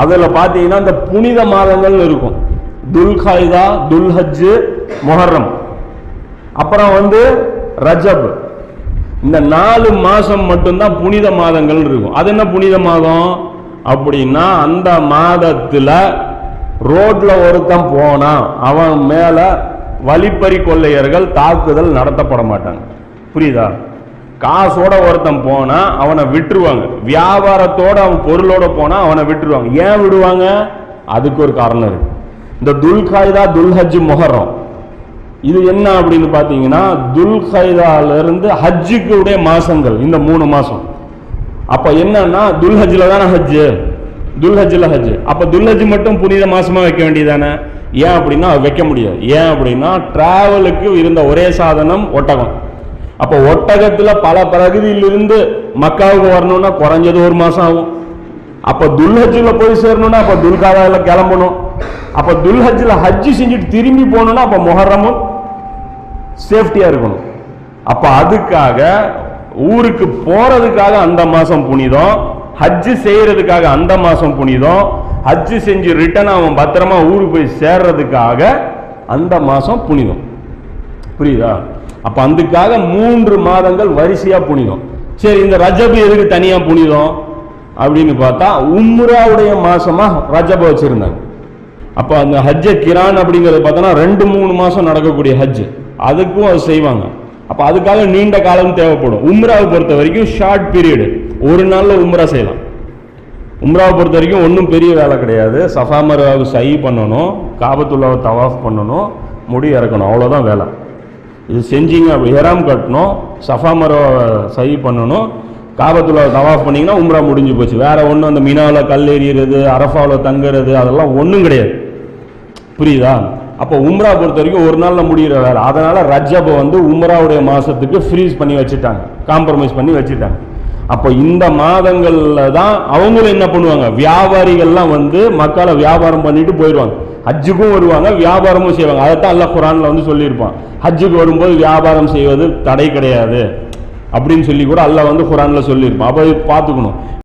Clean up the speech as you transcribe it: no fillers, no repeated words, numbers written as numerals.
அதில் பார்த்தீங்கன்னா இந்த புனித மாதங்கள் இருக்கும். துல்காய்தா, துல்ஹஜ், முஹர்ரம், அப்புறம் ரஜப். இந்த 4 மாசம் மட்டும்தான் புனித மாதங்கள் இருக்கும். அது என்ன புனித மாதம் அப்படின்னா, அந்த மாதத்துல ரோட்ல ஒருத்தன் போனா அவன் மேல வழிப்பறி கொள்ளையர்கள் தாக்குதல் நடத்தப்பட மாட்டாங்க. புரியுதா? காசோட ஒருத்தன் போனா அவனை விட்டுருவாங்க. வியாபாரத்தோட அவன் பொருளோட போனா அவனை விட்டுருவாங்க. ஏன் விடுவாங்க? அதுக்கு ஒரு காரணம் இருக்கு. இந்த துல்காய்தா, துல்ஹஜ், முஹர்ரம் இது என்ன அப்படின்னு பாத்தீங்கன்னா, துல்காய்தால இருந்து ஹஜ்ஜுக்கு உடைய மாசங்கள் இந்த 3 மாசம். அப்ப என்னன்னா, துல்ஹஜ்ல தானே ஹஜ்ஜு, துல்ஹஜ்ல ஹஜ். அப்ப துல்ஹஜ் மட்டும் புனித மாசமா வைக்க வேண்டியதானே? ஏன் அப்படின்னா வைக்க முடியாது. ஏன் அப்படின்னா, டிராவலுக்கு இருந்த ஒரே சாதனம் ஒட்டகம். அப்ப ஒட்டகத்துல பல பகுதியிலிருந்து மக்காவுக்கு வரணும்னா குறைஞ்சது 1 மாசம் ஆகும். அப்ப துல்ஹஜ்ல போய் சேரணும்னா அப்ப துல்காதால கிளம்பணும். அப்ப துல்ஹஜ்ல ஹஜ் செஞ்சுட்டு திரும்பி போகணும்னா அப்ப முஹர்ரமும் சேஃப்டியா இருக்கணும். அப்ப அதுக்காக ஊருக்கு போறதுக்காக அந்த மாசம் புனிதம், ஹஜ் செய்யறதுக்காக அந்த மாசம் புனிதம், ஹஜ் செஞ்சு ரிட்டர்ன் அவன் பத்திரமா ஊருக்கு போய் சேர்றதுக்காக அந்த மாசம் புனிதம். புரியுதா? அப்ப அதுக்காக 3 மாதங்கள் வரிசையா புனிதம். சரி, இந்த ரஜப் எதுக்கு தனியா புனிதம் அப்படின்னு பார்த்தா, உம்ராவுடைய மாசமா ரஜப் வச்சிருந்தாங்க. அப்ப அந்த ஹஜ்ஜ கிரான் அப்படிங்கிறது பார்த்தோன்னா 2-3 மாசம் நடக்கக்கூடிய ஹஜ், அதுக்கும் அது செய்வாங்க. அப்ப அதுக்காக நீண்ட காலம் தேவைப்படும். உம்ராவை பொறுத்த வரைக்கும் ஷார்ட் பீரியடு, ஒரு நாள்ல உம்ரா செய்யலாம். உம்ராவை பொறுத்த வரைக்கும் ஒன்றும் பெரிய வேலை கிடையாது. சஃபா மர்வாவை சை பண்ணணும், காபத்துல்லாவை தவாஃப் பண்ணணும், முடி இறக்கணும், அவ்வளோதான் வேலை. இது செஞ்சீங்க அப்படி ஹெராம் கட்டணும், சஃபா மர்வாவை சை பண்ணணும், காபத்துல்லாவை தவாஃப் பண்ணீங்கன்னா உம்ரா முடிஞ்சு போச்சு. வேற ஒன்றும் அந்த மினாவில் கல் எறிகிறது, அரஃபாவில் தங்குறது அதெல்லாம் ஒன்றும் கிடையாது. புரியுதா? அப்போ உம்ரா பொறுத்த வரைக்கும் ஒரு நாளில் முடிகிற வேலை. அதனால ரஜபை உம்ராவுடைய மாசத்துக்கு ஃப்ரீஸ் பண்ணி வச்சுட்டாங்க, காம்ப்ரமைஸ் பண்ணி வச்சுட்டாங்க. அப்போ இந்த மாதங்கள்ல தான் அவங்களும் என்ன பண்ணுவாங்க, வியாபாரிகள்லாம் மக்களை வியாபாரம் பண்ணிட்டு போயிடுவாங்க. ஹஜ்ஜுக்கும் வருவாங்க, வியாபாரமும் செய்வாங்க. அதைத்தான் அல்லாஹ் குர்ஆன்ல சொல்லியிருப்பான், ஹஜ்ஜுக்கு வரும்போது வியாபாரம் செய்வது தடை கிடையாது அப்படின்னு சொல்லி கூட அல்லாஹ் குர்ஆன்ல சொல்லியிருப்பான். அப்போ பார்த்துக்கணும்.